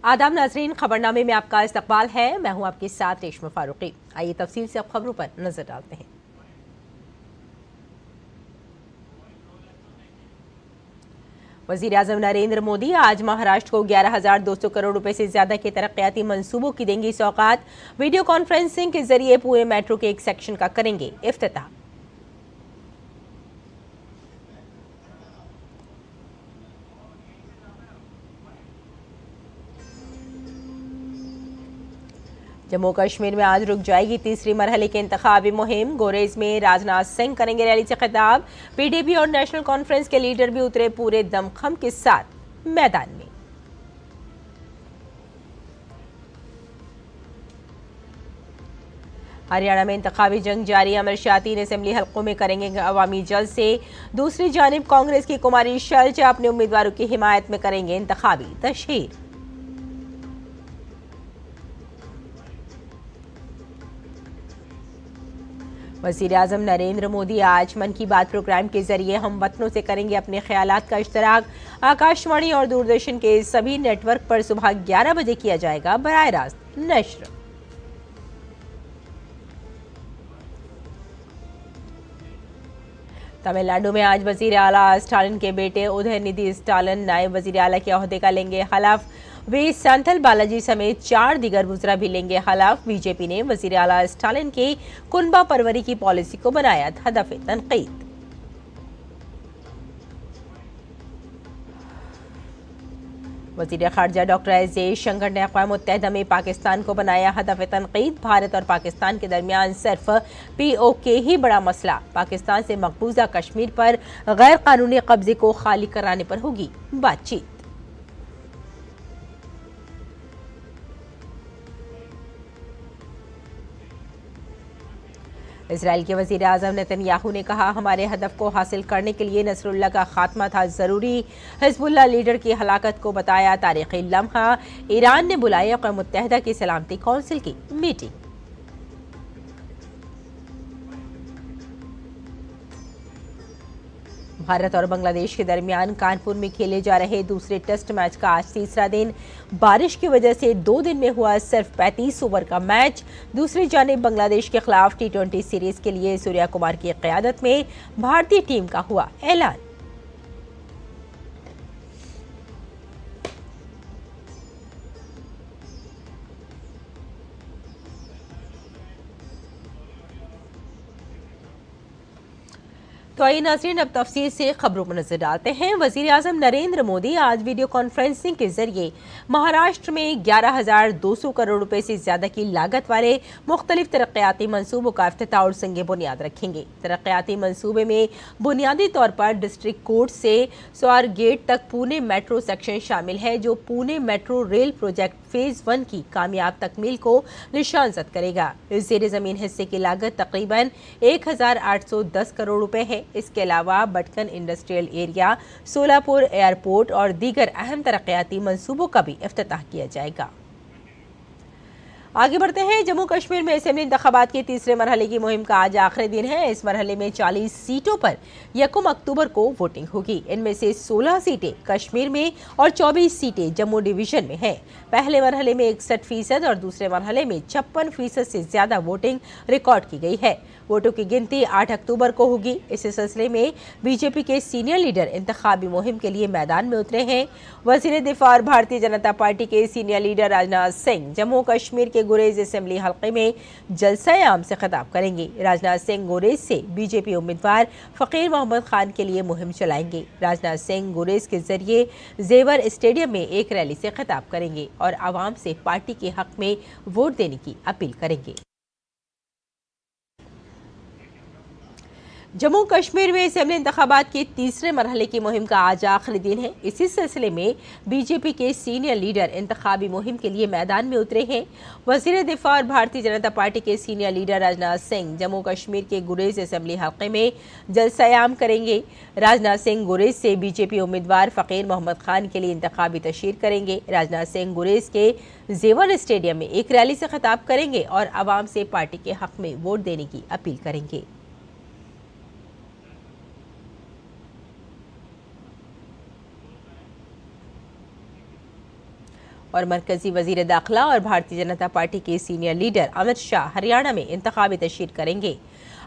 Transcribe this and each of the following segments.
आदाब नाजरीन, खबरनामे में आपका इस्तकबाल है। मैं हूं आपके साथ रेशमा फारूकी। आइए तफसील से अब खबरों पर नजर डालते हैं। वजीर आजम नरेंद्र मोदी आज महाराष्ट्र को 11,200 करोड़ रुपए से ज्यादा के तरक्याती मंसूबों की देंगी सौगात। वीडियो कॉन्फ्रेंसिंग के जरिए पूरे मेट्रो के एक सेक्शन का करेंगे इफ्तिताह। जम्मू कश्मीर में आज रुक जाएगी तीसरी मरहले की इंतखाबी मुहिम। गुरेज में राजनाथ सिंह करेंगे रैली से खिताब। पीडीपी और नेशनल कॉन्फ्रेंस के लीडर भी उतरे पूरे दमखम के साथ मैदान में। हरियाणा में इंतखाबी जंग जारी। अमर शाह 3 असेंबली हलकों में करेंगे अवामी जलसे। दूसरी जानिब कांग्रेस की कुमारी शैलजा अपने उम्मीदवारों की हिमायत में करेंगे इंतखाबी तशहीर। वज़ीर आज़म नरेंद्र मोदी आज मन की बात प्रोग्राम के जरिए हम वतनों से करेंगे अपने ख्यालात का इश्तराक। आकाशवाणी और दूरदर्शन के सभी नेटवर्क पर सुबह 11 बजे किया जाएगा बराह रास्त नश्र। तमिलनाडु में आज वजीर आला स्टालिन के बेटे उदयनिधि स्टालिन नायब वजीर आला के ओहदे का लेंगे हलफ। वे संथल बालाजी समेत 4 दीगर वुज़रा भी लेंगे हलफ। बीजेपी ने वजीर आला स्टालिन की कुनबा परवरी की पॉलिसी को बनाया हदफ तनकीद। वज़ीर ख़ारजा डॉक्टर एस जयशंकर ने अक़वाम मुत्तहिदा में पाकिस्तान को बनाया हदफ तनकीद। भारत और पाकिस्तान के दरमियान सिर्फ POK ही बड़ा मसला। पाकिस्तान से मकबूजा कश्मीर पर गैर कानूनी कब्जे को खाली कराने पर होगी बातचीत। इसराइल के वज़ीर आज़म नेतन्याहू ने कहा, हमारे हदफ को हासिल करने के लिए नसरुल्लाह का खात्मा था ज़रूरी। हिज़्बुल्लाह लीडर की हलाकत को बताया तारीख़ी लम्हा। ईरान ने बुलाई अक़वाम मुत्तहिदा की सलामती कौंसिल की मीटिंग। भारत और बांग्लादेश के दरमियान कानपुर में खेले जा रहे दूसरे टेस्ट मैच का आज तीसरा दिन। बारिश की वजह से 2 दिन में हुआ सिर्फ 35 ओवर का मैच। दूसरी जानिब बांग्लादेश के खिलाफ T20 सीरीज के लिए सूर्या कुमार की क़यादत में भारतीय टीम का हुआ ऐलान। तो आइए नाज़रीन अब तफसील से खबरों पर नजर डालते हैं। वज़ीर आज़म नरेंद्र मोदी आज वीडियो कॉन्फ्रेंसिंग के जरिए महाराष्ट्र में 11,200 करोड़ रुपए से ज्यादा की लागत वाले मुख्तलिफ तरक्याती मंसूबों का इफ्तिताह और संग बुनियाद रखेंगे। तरक्याती मंसूबे में बुनियादी तौर पर डिस्ट्रिक्ट कोर्ट से स्वार गेट तक पुणे मेट्रो सेक्शन शामिल है, जो Pune metro rail project phase 1 की कामयाब तकमील को निशानजद करेगा। इस ज़ेर ज़मीन हिस्से की लागत तकरीबन 1,810 करोड़ रुपए है। इसके अलावा बटकन इंडस्ट्रियल एरिया, सोलापुर एयरपोर्ट और दीगर अहम तरक्याती मंसूबों का भी इफ्तिताह किया जाएगा। आगे बढ़ते हैं। जम्मू कश्मीर में असेंबली इंतखाबात के तीसरे मरहले की मुहिम का आज आखिरी दिन है। इस मरहले में 40 सीटों पर 1 अक्टूबर को वोटिंग होगी। इनमें से 16 सीटें कश्मीर में और 24 सीटें जम्मू डिवीजन में हैं। पहले मरहले में 61% और दूसरे मरहले में 56% से ज्यादा वोटिंग रिकॉर्ड की गई है। वोटों की गिनती 8 अक्टूबर को होगी। इस सिलसिले में बीजेपी के सीनियर लीडर इंतखाबी मुहिम के लिए मैदान में उतरे हैं। वज़ीर दिफा और भारतीय जनता पार्टी के सीनियर लीडर राजनाथ सिंह जम्मू कश्मीर के गुरेज असेंबली हल्के में जलसा आम से खिताब करेंगे। राजनाथ सिंह गुरेज से बीजेपी उम्मीदवार फकीर मोहम्मद खान के लिए मुहिम चलाएंगे। राजनाथ सिंह गुरेज के जरिए जेवर स्टेडियम में एक रैली से खिताब करेंगे और आवाम से पार्टी के हक में वोट देने की अपील करेंगे। जम्मू कश्मीर में असेंबली इंतखाबात के तीसरे मरहले की मुहिम का आज आखिरी दिन है। इसी सिलसिले में बीजेपी के सीनियर लीडर इंतखाबी मुहिम के लिए मैदान में उतरे हैं। वज़ीर दिफा और भारतीय जनता पार्टी के सीनियर लीडर राजनाथ सिंह जम्मू कश्मीर के गुरेज असेंबली हल्के में जलसा-ए-आम करेंगे। राजनाथ सिंह गुरेज से बीजेपी उम्मीदवार फकीर मोहम्मद खान के लिए इंतखाबी तशहीर करेंगे। राजनाथ सिंह गुरेज के जेवर स्टेडियम में एक रैली से खिताब करेंगे और आवाम से पार्टी के हक में वोट देने की अपील करेंगे। और मरकजी वजीर दाखिला और भारतीय जनता पार्टी के सीनियर लीडर अमित शाह हरियाणा में इंतखाबी तशरीर करेंगे।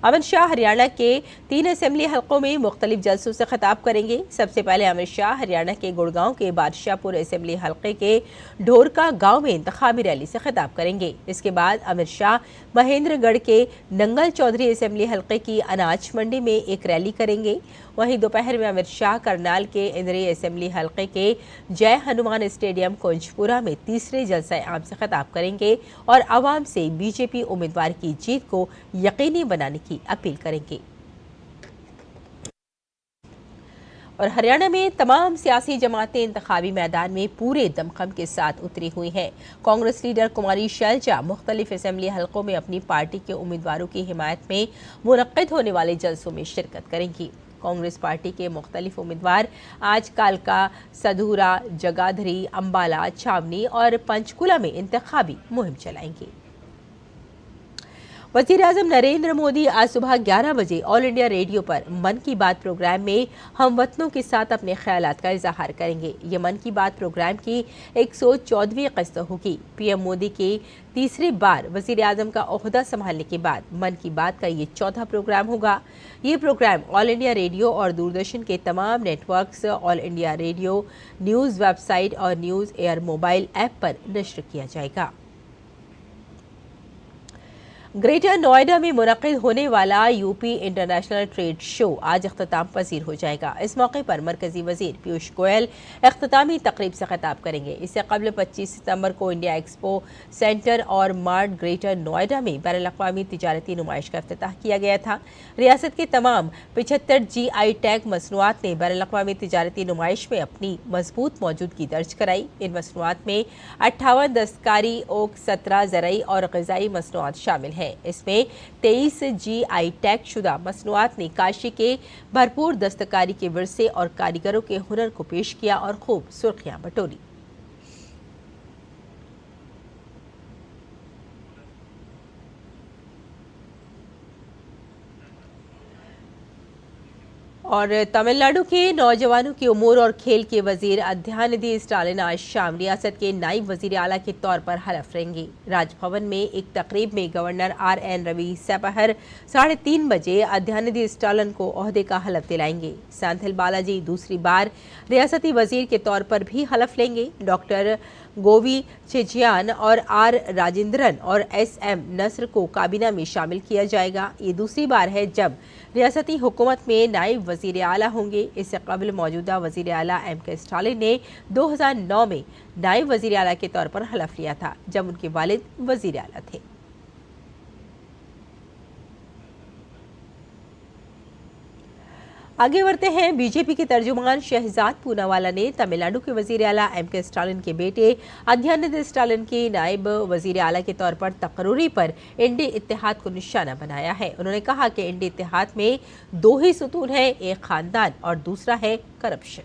अमित शाह हरियाणा के 3 असेंबली हलकों में मुख्तलिफ जलसों से खिताब करेंगे। सबसे पहले अमित शाह हरियाणा के गुड़गांव के बादशाहपुर असेंबली हलके के ढोरका गांव में इंतखाबी रैली से खिताब करेंगे। इसके बाद अमित शाह महेंद्रगढ़ के नंगल चौधरी असेंबली हलके की अनाज मंडी में एक रैली करेंगे। वहीं दोपहर में अमित शाह करनाल के इंद्री असेंबली हलके के जय हनुमान स्टेडियम कुंजपुरा में तीसरे जलसा आम से खिताब करेंगे और आवाम से बीजेपी उम्मीदवार की जीत को यकीनी बनाने की अपील करेंगे। और हरियाणा में तमाम सियासी जमातें इंतखाबी मैदान में पूरे दमखम के साथ उतरी हुई हैं। कांग्रेस लीडर कुमारी शैलजा मुख्तलिफ असेंबली हलकों में अपनी पार्टी के उम्मीदवारों की हिमायत में मुनक्किद होने वाले जलसों में शिरकत करेंगी। कांग्रेस पार्टी के मुख्तलिफ उम्मीदवार आज कालका, सधूरा, जगाधरी, अंबाला, छावनी और पंचकुला में इंतखाबी मुहिम चलाएंगे। वज़ीर-ए-आज़म नरेंद्र मोदी आज सुबह 11 बजे ऑल इंडिया रेडियो पर मन की बात प्रोग्राम में हमवतनों के साथ अपने ख्यालात का इजहार करेंगे। ये मन की बात प्रोग्राम की 114वीं किस्त होगी। पीएम मोदी के तीसरी बार वज़ीर-ए-आज़म का ओहदा संभालने के बाद मन की बात का ये चौथा प्रोग्राम होगा। ये प्रोग्राम ऑल इंडिया रेडियो और दूरदर्शन के तमाम networks, all India radio news website और न्यूज़ एयर मोबाइल ऐप पर नश्र किया जाएगा। ग्रेटर नोएडा में मुनक्किद होने वाला यूपी इंटरनेशनल ट्रेड शो आज अख्ताम पजीर हो जाएगा। इस मौके पर मरकजी वजीर पीयूष गोयल अख्तामी तकरीब से खिताब करेंगे। इससे कबल 25 सितंबर को इंडिया एक्सपो सेंटर और मार्ट ग्रेटर नोएडा में बैनुल-अक़वामी तिजारती नुमाइश का इफ्तिताह किया गया था। रियासत के तमाम 75 GI टैग मसनूआत ने बैनुल-अक़वामी तिजारती नुमाइश में अपनी मजबूत मौजूदगी दर्ज कराई। इन मसनूआत में 58 दस्तकारी, ओक, 17 ज़रई और ग़िज़ाई मसनूआत शामिल हैं। इसमें 23 GI टैग शुदा मसनूआत ने काशी के भरपूर दस्तकारी के विरसे और कारीगरों के हुनर को पेश किया और खूब सुर्खियां बटोरी। और तमिलनाडु के नौजवानों की उमूर और खेल के वजीर अदयानिधि स्टालिन आज शाम रियासत के नायब वजीर आला के तौर पर हलफ लेंगे। राजभवन में एक तकरीब में गवर्नर RN रवि सपहर 3:30 बजे अदयानिधि स्टालिन को ओहदे का हलफ दिलाएंगे। सेंथिल बालाजी दूसरी बार रियासती वजीर के तौर पर भी हलफ लेंगे। डॉक्टर गोवी चिचियान और R राजेंद्रन और SM नसर को काबीना में शामिल किया जाएगा। ये दूसरी बार है जब रियासती हुकूमत में नायब वजीर आला होंगे। इससे कबल मौजूदा वजीर आला MK स्टालिन ने 2009 में नायब वजीर आला के तौर पर हलफ लिया था, जब उनके वालिद वजीर आला थे। आगे बढ़ते हैं। बीजेपी के तर्जुमान शहजाद पूनावाला ने तमिलनाडु के वजीर आला MK स्टालिन के बेटे अदयानिधि स्टालिन की नायब वजीर आला के तौर पर तकर्री पर इंडी इत्तेहाद को निशाना बनाया है। उन्होंने कहा कि इंडी इत्तेहाद में 2 ही सुतून है, एक खानदान और दूसरा है करप्शन।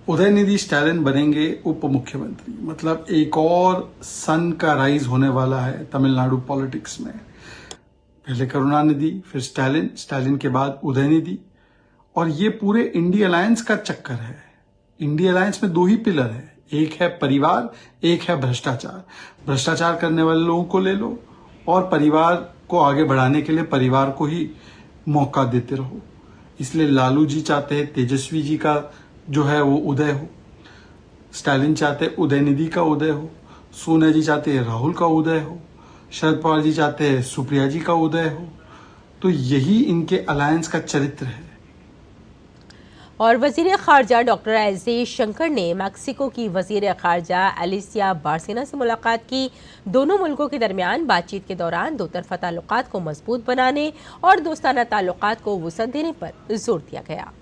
उदयनिधि स्टालिन बनेंगे उप मुख्यमंत्री, मतलब एक और सन का राइज होने वाला है तमिलनाडु पॉलिटिक्स में। पहले करुणानिधि, फिर स्टालिन, स्टालिन के बाद उदयनिधि। और ये पूरे इंडी अलायंस का चक्कर है। इंडी अलायंस में 2 ही पिलर है, एक है परिवार, एक है भ्रष्टाचार। भ्रष्टाचार करने वाले लोगों को ले लो और परिवार को आगे बढ़ाने के लिए परिवार को ही मौका देते रहो। इसलिए लालू जी चाहते हैं तेजस्वी जी का जो है वो उदय हो, स्टालिन चाहते हैं उदयनिधि का उदय हो, सोनिया जी चाहते हैं राहुल का उदय हो, शरद पवार जी चाहते हैं सुप्रिया जी का उदय हो। तो यही इनके अलायंस का चरित्र है। और वजीर खारजा डॉक्टर एस जयशंकर ने मैक्सिको की वजीर खारजा एलिसिया बार्सिना से मुलाकात की। दोनों मुल्कों के दरमियान बातचीत के दौरान दो तरफा ताल्लुकात को मजबूत बनाने और दोस्ताना ताल्लुकात को वुसअत देने पर जोर दिया गया।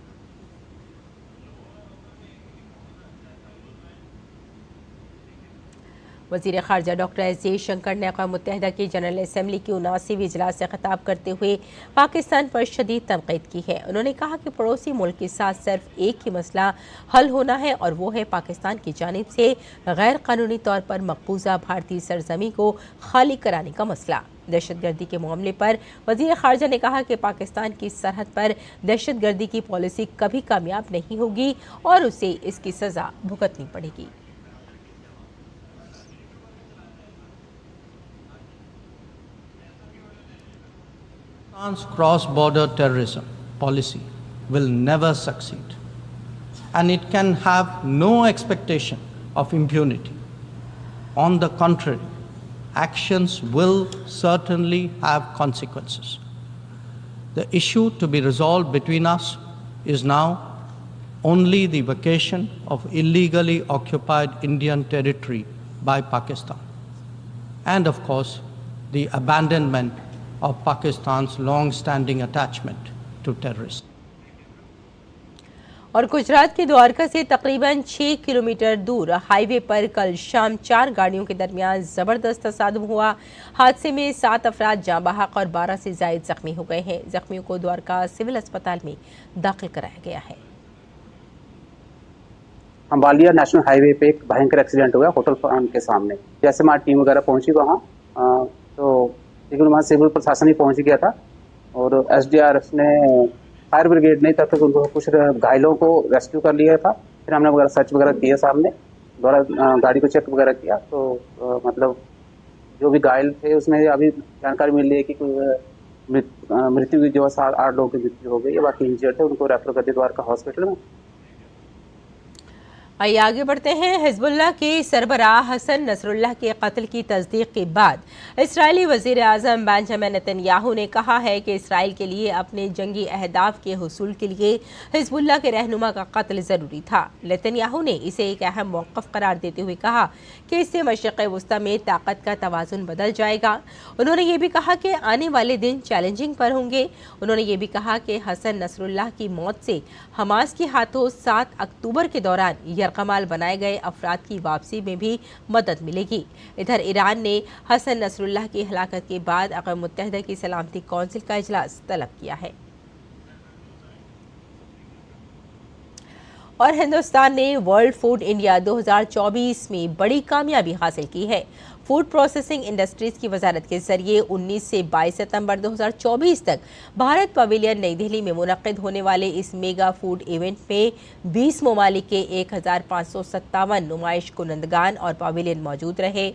वज़ीर ख़ारजा डॉक्टर एस जयशंकर ने अक़वाम मुत्तहिदा की जनरल असम्बली की 79वीं इजलास से खिताब करते हुए पाकिस्तान पर शदीद तनक़ीद की है। उन्होंने कहा कि पड़ोसी मुल्क के साथ सिर्फ एक ही मसला हल होना है और वो है पाकिस्तान की जानिब से गैर कानूनी तौर पर मकबूजा भारतीय सरजमी को खाली कराने का मसला। दहशतगर्दी के मामले पर वज़ीर ख़ारजा ने कहा कि पाकिस्तान की सरहद पर दहशतगर्दी की पॉलिसी कभी कामयाब नहीं होगी और उसे इसकी सज़ा भुगतनी पड़ेगी। Pakistan's cross-border terrorism policy will never succeed, and it can have no expectation of impunity. On the contrary, actions will certainly have consequences. The issue to be resolved between us is now only the vacation of illegally occupied Indian territory by Pakistan, and of course, the abandonment of Pakistan's long-standing attachment to terrorists. और गुजरात के द्वारका से तकरीबन 6 kilometre दूर highway पर कल शाम 4 गाड़ियों के दरमियान जबरदस्त तसादुम हुआ। हादसे में 7 अफराद जाँ बहक और 12 से जायद जख्मी हो गए हैं। जख्मियों को द्वारका सिविल अस्पताल में दाखिल कराया गया है। अंबालिया नेशनल हाईवे पे एक भयंकर एक्सीडेंट हुआ होटल के सामने। जैसे हमारी टीम वगैरह पहुंची वहाँ तो लेकिन वहाँ सिविल प्रशासन ही पहुंच गया था और एसडीआरएफ ने फायर ब्रिगेड ने तब तक उनको कुछ घायलों को रेस्क्यू कर लिया था। फिर हमने वगैरह सर्च वगैरह किया, सामने द्वारा गाड़ी को चेक वगैरह किया तो मतलब जो भी घायल थे उसमें अभी जानकारी मिल रही है कि मृत्यु की जो 8 लोगों की मृत्यु हो गई है, बाकी इंजर्ड थे उनको रेफर कर दिया द्वारका हॉस्पिटल में। आइए आगे बढ़ते हैं। हिजबुल्लाह के सरबराह हसन नसरुल्लाह के कत्ल की तस्दीक के बाद इस्राएली वज़ीर आज़म बेंजामिन नेतन्याहू ने कहा है कि इसराइल के लिए अपने जंगी अहदाफ के हुसूल के लिए हिजबुल्लाह के रहनुमा का कत्ल ज़रूरी था। नेतन्याहू ने इसे एक अहम मौक़िफ़ करार देते हुए कहा कि इससे मशरिक़ वस्ता में ताकत का तवाज़ुन बदल जाएगा। उन्होंने ये भी कहा कि आने वाले दिन चैलेंजिंग पर होंगे। उन्होंने ये भी कहा कि हसन नसरुल्लाह की मौत से हमास के हाथों 7 अक्टूबर के दौरान यरगमाल बनाए गए अफराद की वापसी में भी मदद मिलेगी। इधर ईरान ने हसन नसरुल्लाह की हलाकत के बाद अक़वाम मुत्तहिदा की सलामती कौंसिल का इजलास तलब किया है। और हिंदुस्तान ने वर्ल्ड फूड इंडिया 2024 में बड़ी कामयाबी हासिल की है। फूड प्रोसेसिंग इंडस्ट्रीज की वजारत के जरिए 19 से 22 सितंबर 2024 तक भारत पवेलियन नई दिल्ली में मुनक्किद होने वाले इस मेगा फूड इवेंट में 20 ममालिक के 1557 नुमाइश कुनंदगान और पवेलियन मौजूद रहे।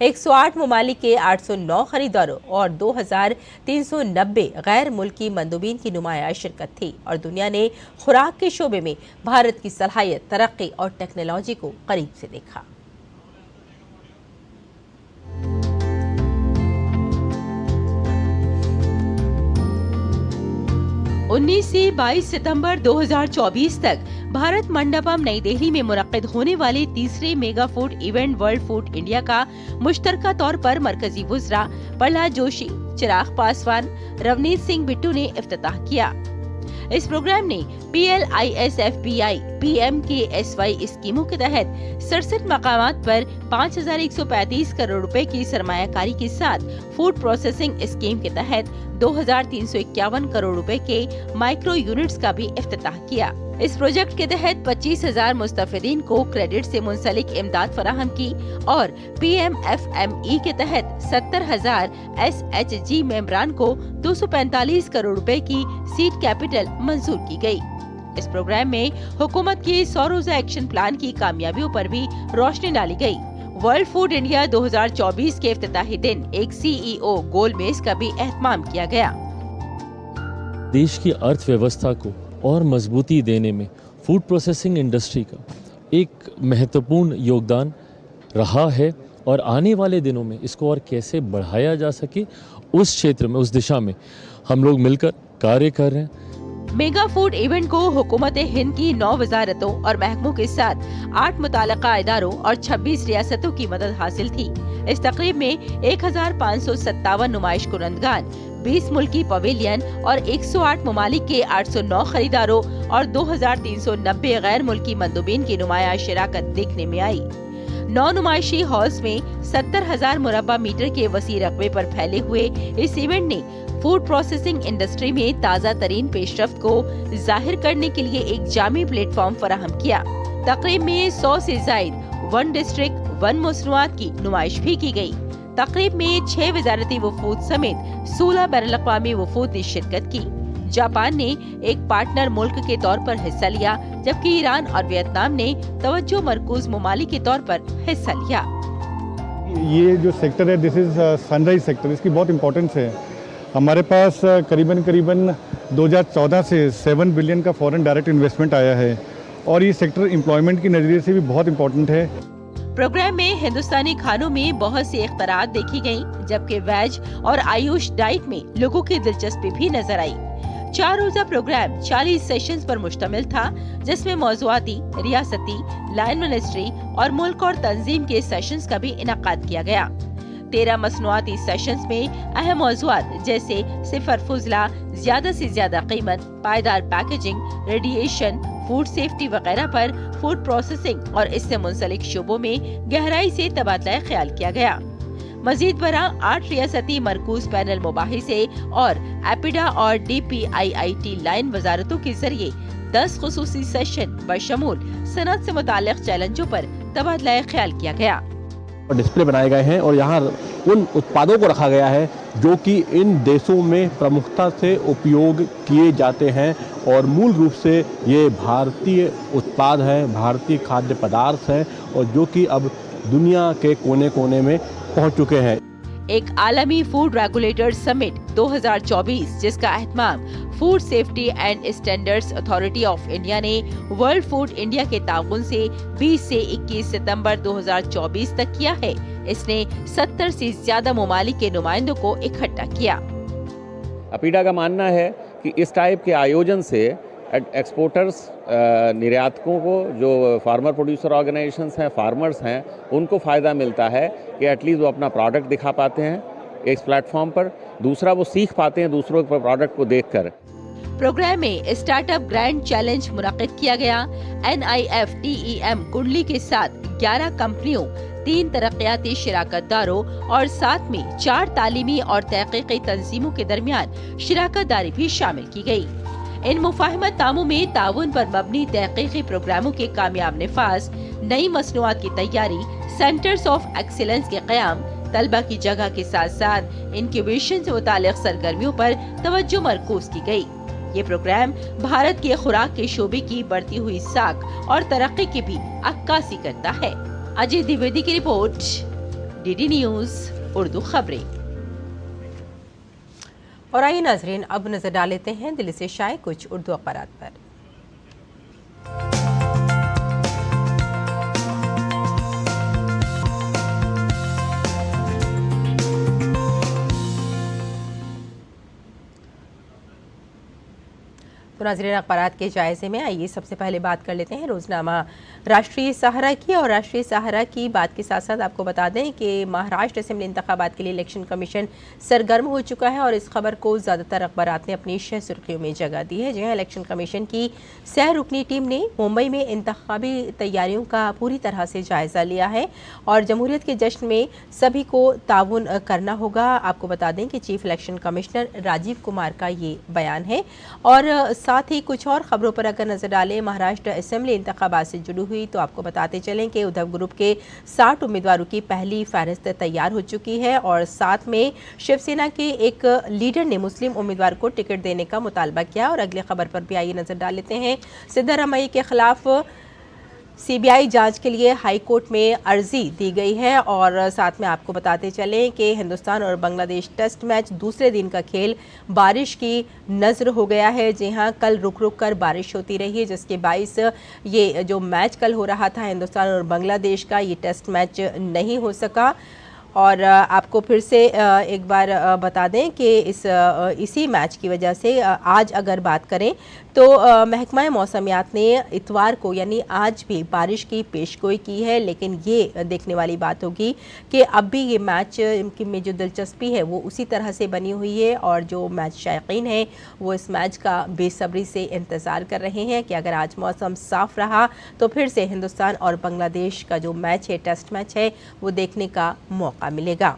108 ममालिक के 809 खरीदारों और 2390 गैर मुल्की मंदूबीन की नुमाया शिरकत थी और दुनिया ने खुराक के शोबे में भारत की सलाहियत, तरक्की और टेक्नोलॉजी को करीब से देखा। 19 से 22 सितंबर 2024 तक भारत मंडपम नई दिल्ली में मुनक्किद होने वाले तीसरे mega food event world food India का मुश्तरका तौर पर मरकजी वुज़रा प्रहलाद जोशी, चिराग पासवान, रवनीत सिंह बिट्टू ने इफ्तिताह किया। इस प्रोग्राम ने PLISFBI PMKSY स्कीमों के तहत 67 मकामात पर 5,135 करोड़ रुपए की सरमायाकारी के साथ फूड प्रोसेसिंग स्कीम के तहत 2,351 करोड़ रुपए के माइक्रो यूनिट्स का भी इफ्तिताह किया। इस प्रोजेक्ट के तहत 25,000 मुस्तफिदीन को क्रेडिट से मुंसलिक इमदाद फराहम की और PMFME के तहत 70,000 SHG मेंबरान को 245 करोड़ रुपए की सीड कैपिटल मंजूर की गई। इस प्रोग्राम में हुकूमत के 100 रोजा एक्शन प्लान की कामयाबियों पर भी रोशनी डाली गई। वर्ल्ड फूड इंडिया 2024 के इफ्तिताही दिन एक CEO गोलमेज का भी एहतमाम किया गया। देश की अर्थव्यवस्था को और मजबूती देने में फूड प्रोसेसिंग इंडस्ट्री का एक महत्वपूर्ण योगदान रहा है और आने वाले दिनों में इसको और कैसे बढ़ाया जा सके उस क्षेत्र में, उस दिशा में हम लोग मिलकर कार्य कर रहे हैं। मेगा फूड इवेंट को हुकूमत हिंद की 9 वजारतों और महकमों के साथ 8 मुताल्लिका इदारों और 26 रियासतों की मदद हासिल थी। इस तकरीब में 1,557 नुमाइश कुनंदगान, 20 मुल्की पवेलियन और 108 ममालिक के 809 खरीदारों और 2,390 गैर मुल्की मंदूबीन की नुमाया शिराकत देखने में आई। 9 नुमाइशी हॉल्स में 70,000 मुरब्बा मीटर के वसी रकबे पर फैले हुए इस इवेंट ने फूड प्रोसेसिंग इंडस्ट्री में ताज़ा तरीन पेशरफ्त को जाहिर करने के लिए एक जामी प्लेटफॉर्म फराहम किया। तकरीब में 100 से जायद वन डिस्ट्रिक्ट वन मसनूआत की नुमाइश भी की गई। तकरीब में 6 वजारती वफूद समेत 16 बैनुल-अक़वामी वफूद ने शिरकत की। जापान ने एक पार्टनर मुल्क के तौर पर हिस्सा लिया, जबकि ईरान और वियतनाम ने तवज्जो मरकूज ममालिक के तौर पर हिस्सा लिया। ये जो सेक्टर है, दिस इज सनराइज सेक्टर, इसकी बहुत इम्पोर्टेंस है। हमारे पास करीबन 2014 से 7 बिलियन का फॉरेन डायरेक्ट इन्वेस्टमेंट आया है और ये सेक्टर एम्प्लॉयमेंट की नज़रिए से भी बहुत इम्पोर्टेंट है। प्रोग्राम में हिंदुस्तानी खानों में बहुत सी इख्तरात देखी गयी, जबकि वेज और आयुष डाइट में लोगों की दिलचस्पी भी नजर आई। 4 रोजा प्रोग्राम 40 सेशंस पर मुश्तमिल था, जिसमें मौज़ूआती, रियासती, लाइन मिनिस्ट्री और मुल्क और तंजीम के सेशंस का भी इनेकाद किया गया। 13 मसनूआती सेशंस में अहम मौज़ूआत जैसे सिफर फुजला, ज्यादा से ज्यादा कीमत, पायदार पैकेजिंग, रेडिएशन, फूड सेफ्टी वगैरह पर फूड प्रोसेसिंग और इससे मुंसलिक शोबों में गहराई से तबादला ख्याल किया गया। मजीद बरआं 8 रियासती मरकूज पैनल मुबाहिसे और एपिडा और DPIIT लाइन वजारतों के जरिए 10 खुसूसी सेशन बशमूल सनत से मुताल्लिक चैलेंजों पर तबादला ख्याल किया गया। डिस्प्ले बनाए गए हैं और यहाँ उन उत्पादों को रखा गया है जो कि इन देशों में प्रमुखता से उपयोग किए जाते हैं और मूल रूप से ये भारतीय उत्पाद हैं, भारतीय खाद्य पदार्थ हैं और जो कि अब दुनिया के कोने कोने में पहुंच चुके हैं। एक आलमी फूड रेगुलेटर समिट 2024 जिसका एहतमाम food safety and standards authority of India ने वर्ल्ड फूड इंडिया के ताउन से 20 से 21 सितंबर 2024 तक किया है। इसने 70 से ज्यादा ममालिक के नुमाइंदों को इकट्ठा किया। अपीडा का मानना है कि इस टाइप के आयोजन से एक्सपोर्टर्स, निर्यातकों को, जो फार्मर प्रोड्यूसर ऑर्गेनाइजेशंस हैं, फार्मर्स हैं, उनको फ़ायदा मिलता है कि एटलीस्ट वो अपना प्रोडक्ट दिखा पाते हैं इस प्लेटफॉर्म पर। दूसरा, वो सीख पाते हैं दूसरों के प्रोडक्ट को देखकर। प्रोग्राम में स्टार्टअप ग्रैंड चैलेंज मुनक्किद किया गया। NIFTEM कुंडली के साथ 11 कंपनियों, 3 तरक्याती शिराकतदारों और साथ में 4 तालीमी और तहकीकी तंजीमों के दरमियान शिराकतदारी भी शामिल की गई। इन मुफाहमत नामों में ताउन पर मबनी तहकीकी प्रोग्रामों के कामयाब निफाज, नई मसनूआत की तैयारी, सेंटर्स ऑफ एक्सीलेंस के क़याम, तलबा की जगह के साथ साथ इंक्यूबेशन से मुताल्लिक सरगर्मियों पर तवज्जो मरकूज की गई। ये प्रोग्राम भारत के खुराक के शोबे की बढ़ती हुई साख और तरक्की की भी अक्कासी करता है। अजय द्विवेदी की रिपोर्ट, DD न्यूज़ उर्दू खबरें। और आइए नाजरीन, अब नजर डाल लेते हैं दिल्ली से शाये कुछ उर्दू अखबारात पर। तो नाज़रीन, अखबारात के जायज़े में आइए सबसे पहले बात कर लेते हैं रोज़नामा राष्ट्रीय सहारा की। और राष्ट्रीय सहारा की बात के साथ साथ आपको बता दें कि महाराष्ट्र असेंबली इंतखाबात के लिए इलेक्शन कमीशन सरगर्म हो चुका है और इस खबर को ज़्यादातर अखबारात ने अपनी 6 सुर्खियों में जगह दी है। जहाँ इलेक्शन कमीशन की सह रुकनी टीम ने मुंबई में इंतखाबी तैयारियों का पूरी तरह से जायज़ा लिया है और जमहूरियत के जश्न में सभी को ताउन करना होगा। आपको बता दें कि chief election commissioner Rajiv Kumar का ये बयान है। और साथ ही कुछ और खबरों पर अगर नजर डालें महाराष्ट्र असेंबली इंतखाबात से जुड़ी हुई, तो आपको बताते चलें कि उद्धव ग्रुप के 60 उम्मीदवारों की पहली फहरिस्त तैयार हो चुकी है और साथ में शिवसेना के एक लीडर ने मुस्लिम उम्मीदवार को टिकट देने का मुतालबा किया। और अगली खबर पर भी आइए नजर डाल लेते हैं। सिद्धारमैया के खिलाफ CBI जांच के लिए हाई कोर्ट में अर्जी दी गई है। और साथ में आपको बताते चलें कि हिंदुस्तान और बांग्लादेश टेस्ट मैच दूसरे दिन का खेल बारिश की नज़र हो गया है। जी हां, कल रुक रुक कर बारिश होती रही है, जिसके बाइस ये जो मैच कल हो रहा था हिंदुस्तान और बांग्लादेश का, ये टेस्ट मैच नहीं हो सका। और आपको फिर से एक बार बता दें कि इसी मैच की वजह से आज अगर बात करें तो महकमा मौसमियात ने इतवार को यानी आज भी बारिश की पेशगोई की है, लेकिन ये देखने वाली बात होगी कि अब भी ये मैच में जो दिलचस्पी है वो उसी तरह से बनी हुई है और जो मैच शायकीन हैं वो इस मैच का बेसब्री से इंतज़ार कर रहे हैं कि अगर आज मौसम साफ़ रहा तो फिर से हिंदुस्तान और बांग्लादेश का जो मैच है, टेस्ट मैच है, वो देखने का मौका मिलेगा।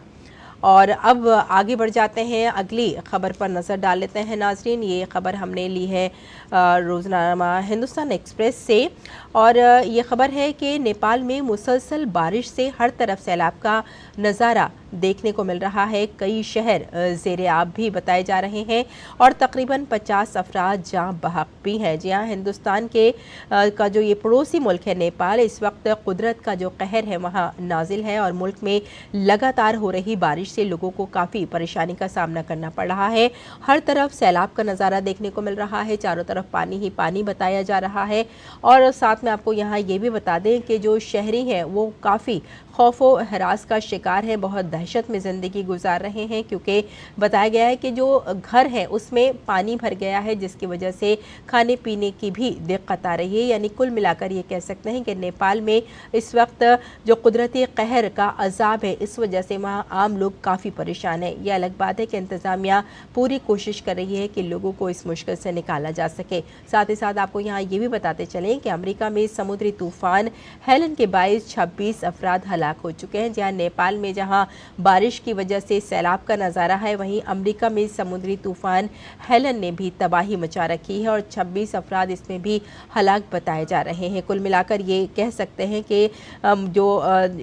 और अब आगे बढ़ जाते हैं, अगली खबर पर नज़र डाल लेते हैं नाजरीन। ये खबर हमने ली है रोज़नामा हिंदुस्तान एक्सप्रेस से और ये खबर है कि नेपाल में मुसलसल बारिश से हर तरफ सैलाब का नज़ारा देखने को मिल रहा है। कई शहर ज़ेर-ए-आब भी बताए जा रहे हैं और तकरीबन 50 अफराद जाँ बहक भी हैं। जी हाँ, हिंदुस्तान के का जो ये पड़ोसी मुल्क है नेपाल, इस वक्त कुदरत का जो कहर है वहाँ नाजिल है और मुल्क में लगातार हो रही बारिश से लोगों को काफ़ी परेशानी का सामना करना पड़ रहा है। हर तरफ सैलाब का नज़ारा देखने को मिल रहा है, चारों तरफ पानी ही पानी बताया जा रहा है। और साथ में आपको यहाँ ये भी बता दें कि जो शहरी हैं वो काफ़ी खौफ व हरास का शिकार हैं, बहुत दहशत में ज़िंदगी गुजार रहे हैं क्योंकि बताया गया है कि जो घर है उसमें पानी भर गया है, जिसकी वजह से खाने पीने की भी दिक्कत आ रही है। यानी कुल मिलाकर ये कह सकते हैं कि नेपाल में इस वक्त जो कुदरती कहर का अजाब है, इस वजह से वहाँ आम लोग काफ़ी परेशान है। ये अलग बात है कि इंतज़ामिया पूरी कोशिश कर रही है कि लोगों को इस मुश्किल से निकाला जा सके। साथ ही साथ आपको यहाँ ये भी बताते चलें कि अमेरिका में समुद्री तूफ़ान हेलन के बायस 26 अफराद हलाक हो चुके हैं। जहाँ नेपाल में जहाँ बारिश की वजह से सैलाब का नज़ारा है, वहीं अमेरिका में समुद्री तूफ़ान हेलन ने भी तबाही मचा रखी है और 26 अफराद इसमें भी हलाक बताए जा रहे हैं। कुल मिलाकर ये कह सकते हैं कि जो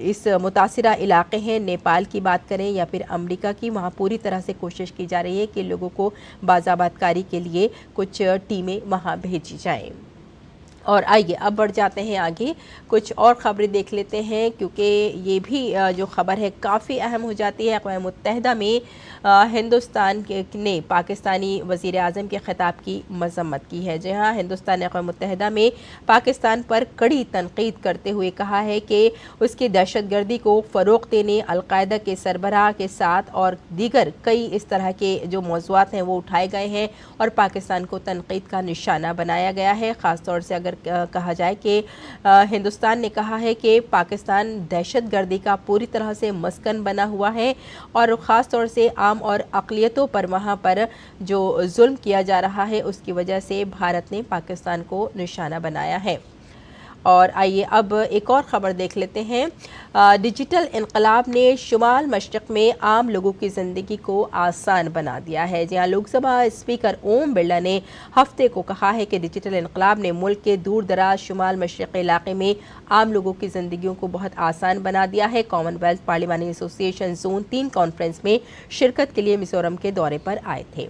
इस मुतासिरा इलाके हैं, नेपाल की बात करें या फिर अमेरिका की, वहाँ पूरी तरह से कोशिश की जा रही है कि लोगों को बाज़ाबातकारी के लिए कुछ टीमें वहाँ भेजी जाएँ। और आइए अब बढ़ जाते हैं आगे, कुछ और ख़बरें देख लेते हैं क्योंकि ये भी जो ख़बर है काफ़ी अहम हो जाती है। अक़वाम मुत्तहिदा में हिंदुस्तान ने पाकिस्तानी वज़ीर आज़म के ख़िताब की मज़म्मत की है। जी हाँ, हिंदुस्तान ने अक़वाम मुत्तहिदा में पाकिस्तान पर कड़ी तनक़ीद करते हुए कहा है कि उसकी दहशतगर्दी को फ़रोग़ देने, अलक़ायदा के सरबराह के साथ और दीगर कई इस तरह के जो मौज़ूआत हैं वो उठाए गए हैं और पाकिस्तान को तनक़ीद का निशाना बनाया गया है। ख़ास तौर से अगर कहा जाए कि हिंदुस्तान ने कहा है कि पाकिस्तान दहशतगर्दी का पूरी तरह से मस्कन बना हुआ है और ख़ास तौर से आम और अक़लियतों पर वहाँ पर जो जुल्म किया जा रहा है उसकी वजह से भारत ने पाकिस्तान को निशाना बनाया है। और आइए अब एक और ख़बर देख लेते हैं। डिजिटल इनकलाब ने शुमाल मशरक़ में आम लोगों की ज़िंदगी को आसान बना दिया है। जहाँ लोकसभा स्पीकर ओम बिरला ने हफ्ते को कहा है कि डिजिटल इनकलाब ने मुल्क के दूर दराज शुमाल मशरक़ इलाके में आम लोगों की ज़िंदगियों को बहुत आसान बना दिया है। कॉमनवेल्थ पार्लिमानी एसोसिएशन जोन 3 कॉन्फ्रेंस में शिरकत के लिए मिज़ोरम के दौरे पर आए थे।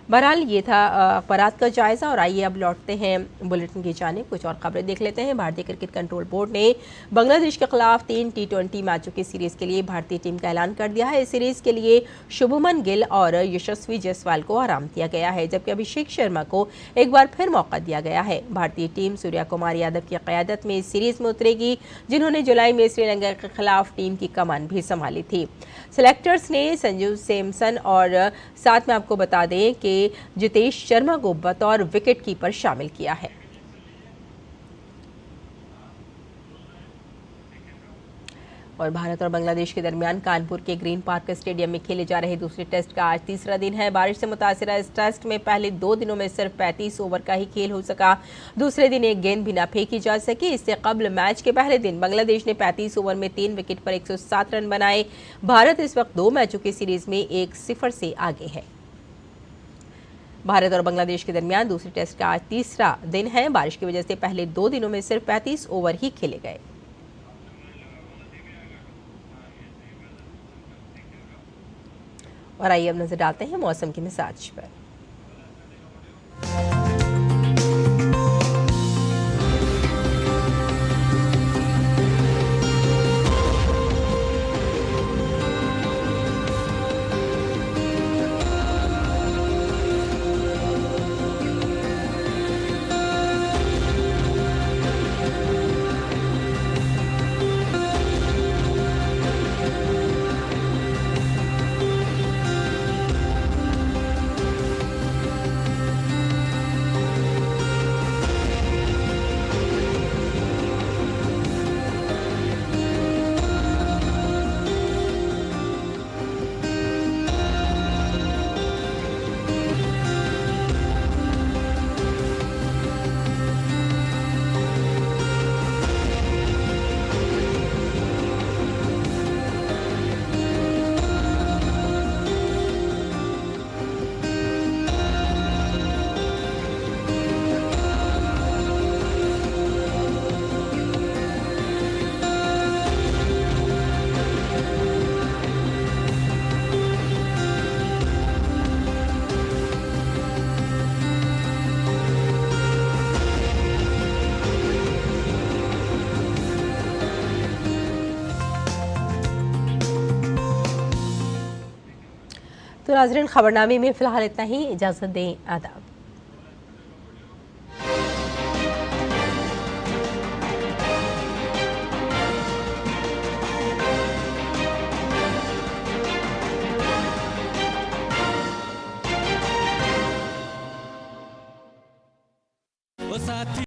बहरहाल ये था अखबारात का जायज़ा और आइए अब लौटते हैं बुलेटिन की जानिब, कुछ और खबरें देख लेते हैं। भारतीय क्रिकेट कंट्रोल बोर्ड ने बांग्लादेश के खिलाफ 3 T20 मैचों की सीरीज़ के लिए भारतीय टीम का ऐलान कर दिया है। इस सीरीज़ के लिए शुभमन गिल और यशस्वी जायसवाल को आराम दिया गया है, जबकि अभिषेक शर्मा को एक बार फिर मौका दिया गया है। भारतीय टीम सूर्या कुमार यादव की क़यादत में इस सीरीज़ में उतरेगी, जिन्होंने जुलाई में श्रीलंका के खिलाफ टीम की कमान भी संभाली थी। सेलेक्टर्स ने संजू सैमसन और साथ में आपको बता दें कि जितेश शर्मा को बतौर विकेट कीपर शामिल किया है। और भारत और बांग्लादेश के दरमियान कानपुर के ग्रीन पार्क स्टेडियम में खेले जा रहे दूसरे टेस्ट का आज तीसरा दिन है। बारिश से मुतासिरा इस टेस्ट में पहले 2 दिनों में सिर्फ 35 ओवर का ही खेल हो सका। दूसरे दिन एक गेंद भी ना फेंकी जा सकी। इससे कबल मैच के पहले दिन बांग्लादेश ने 35 ओवर में 3 विकेट पर 107 रन बनाए। भारत इस वक्त 2 मैचों की सीरीज में 1-0 से आगे है। भारत और बांग्लादेश के दरमियान दूसरे टेस्ट का आज तीसरा दिन है। बारिश की वजह से पहले 2 दिनों में सिर्फ 35 ओवर ही खेले गए। और आइए अब नजर डालते हैं मौसम के मिजाज पर। तो नाज़रीन, खबरनामे में फिलहाल इतना ही। इजाज़त दें, आदाब।